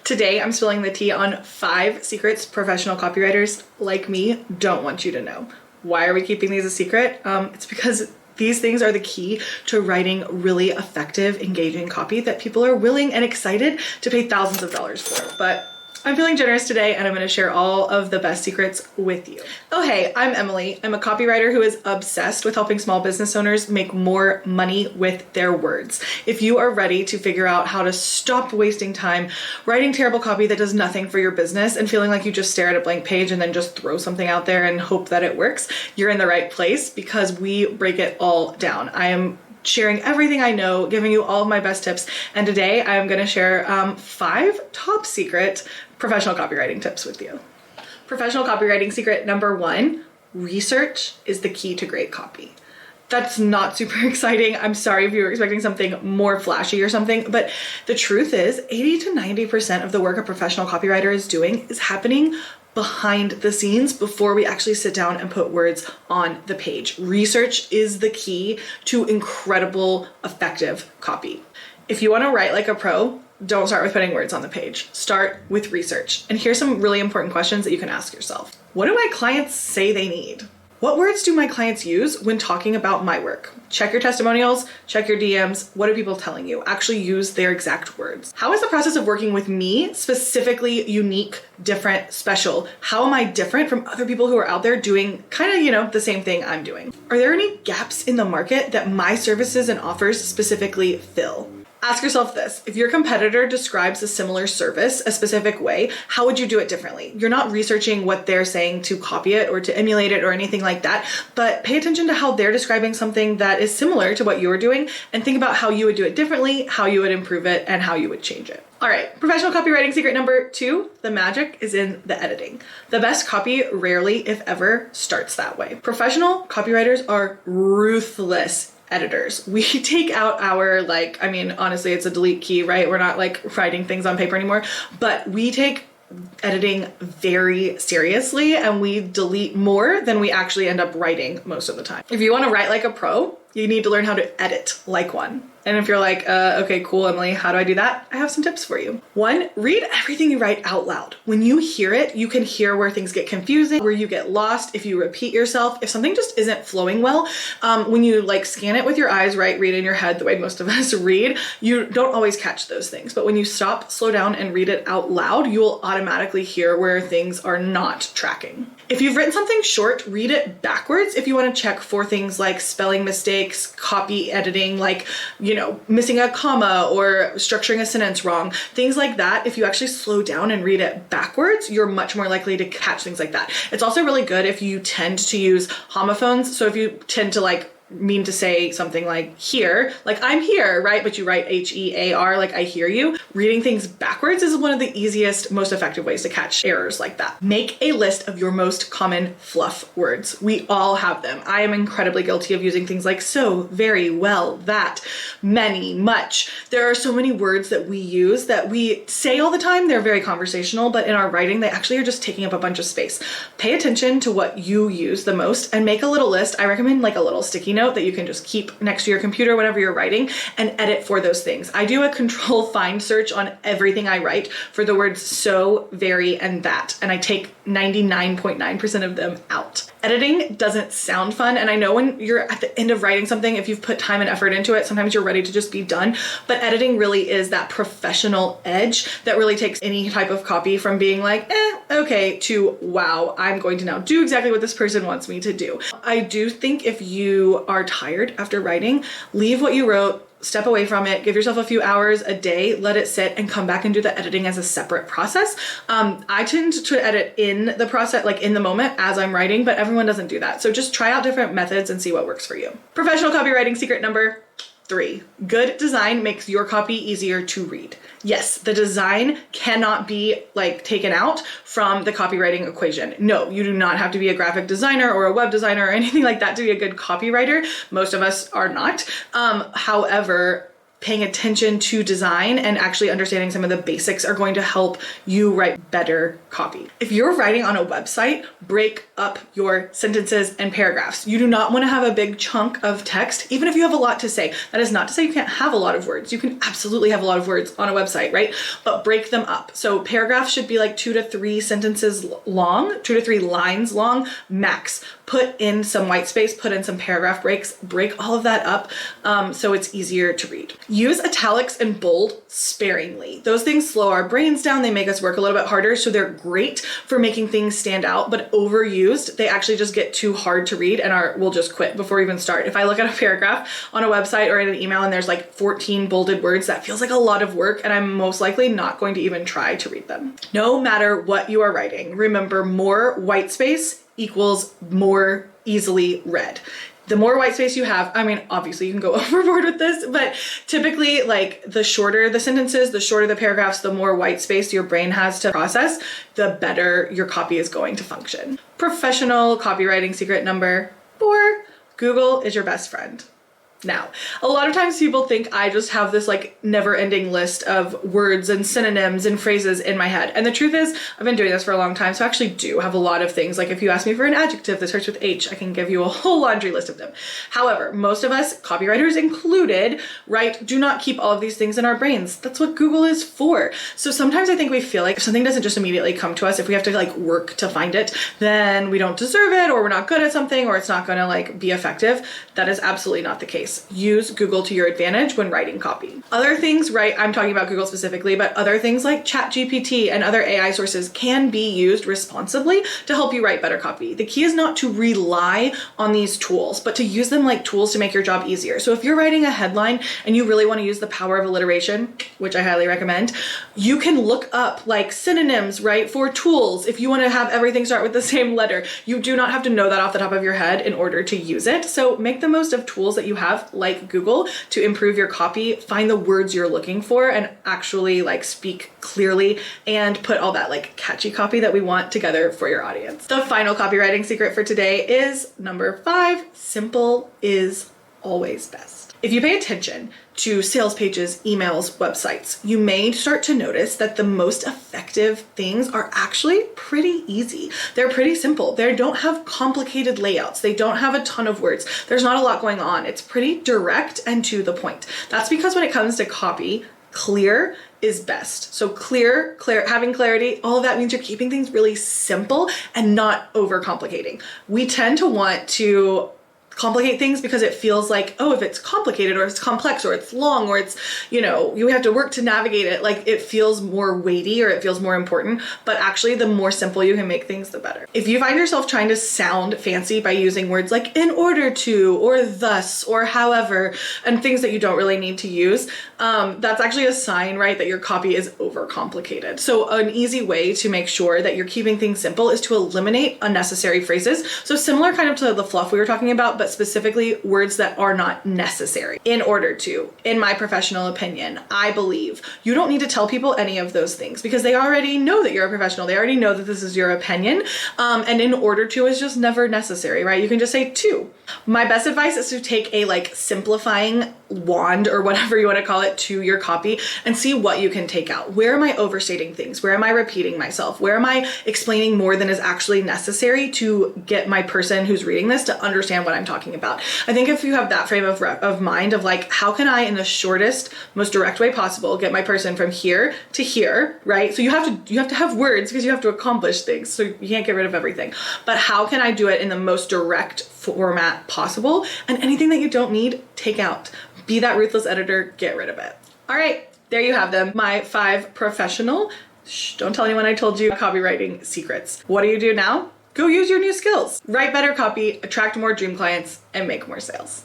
Today, I'm spilling the tea on 5 secrets professional copywriters like me don't want you to know. Why are we keeping these a secret? It's because these things are the key to writing really effective, engaging copy that people are willing and excited to pay thousands of dollars for. But I'm feeling generous today and I'm going to share all of the best secrets with you. Oh, hey, I'm Emily. I'm a copywriter who is obsessed with helping small business owners make more money with their words. If you are ready to figure out how to stop wasting time writing terrible copy that does nothing for your business and feeling like you just stare at a blank page and then just throw something out there and hope that it works, you're in the right place because we break it all down. I am sharing everything I know, giving you all of my best tips. And today I'm going to share 5 top secret professional copywriting tips with you. Professional copywriting secret number 1, research is the key to great copy. That's not super exciting. I'm sorry if you were expecting something more flashy or something, but the truth is 80 to 90% of the work a professional copywriter is doing is happening behind the scenes before we actually sit down and put words on the page. Research is the key to incredible, effective copy. If you want to write like a pro, don't start with putting words on the page. Start with research. And here's some really important questions that you can ask yourself. What do my clients say they need? What words do my clients use when talking about my work? Check your testimonials, check your DMs. What are people telling you? Actually use their exact words. How is the process of working with me specifically unique, different, special? How am I different from other people who are out there doing kind of, the same thing I'm doing? Are there any gaps in the market that my services and offers specifically fill? Ask yourself this: if your competitor describes a similar service a specific way, how would you do it differently? You're not researching what they're saying to copy it or to emulate it or anything like that, but pay attention to how they're describing something that is similar to what you're doing and think about how you would do it differently, how you would improve it, and how you would change it. All right, professional copywriting secret number 2, the magic is in the editing. The best copy rarely, if ever, starts that way. Professional copywriters are ruthless editors. We take out our, honestly, it's a delete key, right? We're not writing things on paper anymore, but we take editing very seriously and we delete more than we actually end up writing most of the time. If you want to write like a pro, you need to learn how to edit like one. And if you're like, okay, cool, Emily, how do I do that? I have some tips for you. 1, read everything you write out loud. When you hear it, you can hear where things get confusing, where you get lost, if you repeat yourself, if something just isn't flowing well. When you scan it with your eyes, right, read it in your head the way most of us read, you don't always catch those things. But when you stop, slow down, and read it out loud, you will automatically hear where things are not tracking. If you've written something short, read it backwards if you want to check for things like spelling mistakes, copy editing, missing a comma or structuring a sentence wrong, things like that. If you actually slow down and read it backwards, you're much more likely to catch things like that. It's also really good if you tend to use homophones. So if you tend to mean to say something like here, like I'm here, right? But you write HEAR, like I hear you. Reading things backwards is one of the easiest, most effective ways to catch errors like that. Make a list of your most common fluff words. We all have them. I am incredibly guilty of using things like so, very, well, that, many, much. There are so many words that we use that we say all the time. They're very conversational, but in our writing, they actually are just taking up a bunch of space. Pay attention to what you use the most and make a little list. I recommend a little sticky note that you can just keep next to your computer whenever you're writing and edit for those things. I do a control find search on everything I write for the words so, very, and that, and I take 99.9% of them out. Editing doesn't sound fun, and I know when you're at the end of writing something, if you've put time and effort into it, sometimes you're ready to just be done, but editing really is that professional edge that really takes any type of copy from being okay, to wow, I'm going to now do exactly what this person wants me to do. I do think if you are tired after writing, leave what you wrote, step away from it, give yourself a few hours a day, let it sit, and come back and do the editing as a separate process. I tend to edit in the process, in the moment as I'm writing, but everyone doesn't do that. So just try out different methods and see what works for you. Professional copywriting secret number 3, good design makes your copy easier to read. Yes, the design cannot be taken out from the copywriting equation. No, you do not have to be a graphic designer or a web designer or anything like that to be a good copywriter. Most of us are not. However, paying attention to design and actually understanding some of the basics are going to help you write better copy. If you're writing on a website, break up your sentences and paragraphs. You do not want to have a big chunk of text, even if you have a lot to say. That is not to say you can't have a lot of words. You can absolutely have a lot of words on a website, right? But break them up. So paragraphs should be like 2 to 3 sentences long, 2 to 3 lines long, max. Put in some white space, put in some paragraph breaks, break all of that up so it's easier to read. Use italics and bold sparingly. Those things slow our brains down. They make us work a little bit harder. So they're great for making things stand out, but overused, they actually just get too hard to read and we'll just quit before we even start. If I look at a paragraph on a website or in an email and there's like 14 bolded words, that feels like a lot of work and I'm most likely not going to even try to read them. No matter what you are writing, remember more white space equals more easily read. The more white space you have, I mean, obviously you can go overboard with this, but typically like the shorter the sentences, the shorter the paragraphs, the more white space your brain has to process, the better your copy is going to function. Professional copywriting secret number 4, Google is your best friend. Now, a lot of times people think I just have this like never-ending list of words and synonyms and phrases in my head. And the truth is, I've been doing this for a long time, so I actually do have a lot of things. Like if you ask me for an adjective that starts with H, I can give you a whole laundry list of them. However, most of us, copywriters included, right, do not keep all of these things in our brains. That's what Google is for. So sometimes I think we feel like if something doesn't just immediately come to us, if we have to like work to find it, then we don't deserve it, or we're not good at something, or it's not gonna like be effective. That is absolutely not the case. Use Google to your advantage when writing copy. Other things, right, I'm talking about Google specifically, but other things like ChatGPT and other AI sources can be used responsibly to help you write better copy. The key is not to rely on these tools, but to use them like tools to make your job easier. So if you're writing a headline and you really want to use the power of alliteration, which I highly recommend, you can look up like synonyms, right, for tools. If you want to have everything start with the same letter, you do not have to know that off the top of your head in order to use it. So make the most of tools that you have like Google to improve your copy, find the words you're looking for and actually like speak clearly and put all that like catchy copy that we want together for your audience. The final copywriting secret for today is number 5, simple is always best. If you pay attention to sales pages, emails, websites, you may start to notice that the most effective things are actually pretty easy. They're pretty simple. They don't have complicated layouts. They don't have a ton of words. There's not a lot going on. It's pretty direct and to the point. That's because when it comes to copy, clear is best. So clear, having clarity, all of that means you're keeping things really simple and not overcomplicating. We tend to want to complicate things because it feels like, oh, if it's complicated or it's complex or it's long or it's, you know, you have to work to navigate it, like it feels more weighty or it feels more important. But actually the more simple you can make things, the better. If you find yourself trying to sound fancy by using words like in order to or thus or however and things that you don't really need to use, that's actually a sign, right, that your copy is overcomplicated. So an easy way to make sure that you're keeping things simple is to eliminate unnecessary phrases. So similar kind of to the fluff we were talking about, but specifically words that are not necessary. In order to, in my professional opinion, I believe you don't need to tell people any of those things because they already know that you're a professional. They already know that this is your opinion. And in order to is just never necessary, right? You can just say to. My best advice is to take a like simplifying wand or whatever you want to call it to your copy and see what you can take out. Where am I overstating things? Where am I repeating myself? Where am I explaining more than is actually necessary to get my person who's reading this to understand what I'm talking about? I think if you have that frame of mind of like, how can I in the shortest, most direct way possible get my person from here to here, right? So you have to have words because you have to accomplish things. So you can't get rid of everything. But how can I do it in the most direct format possible? And anything that you don't need, take out. Be that ruthless editor, get rid of it. All right, there you have them. My 5 professional, don't tell anyone I told you, copywriting secrets. What do you do now? Go use your new skills. Write better copy, attract more dream clients, and make more sales.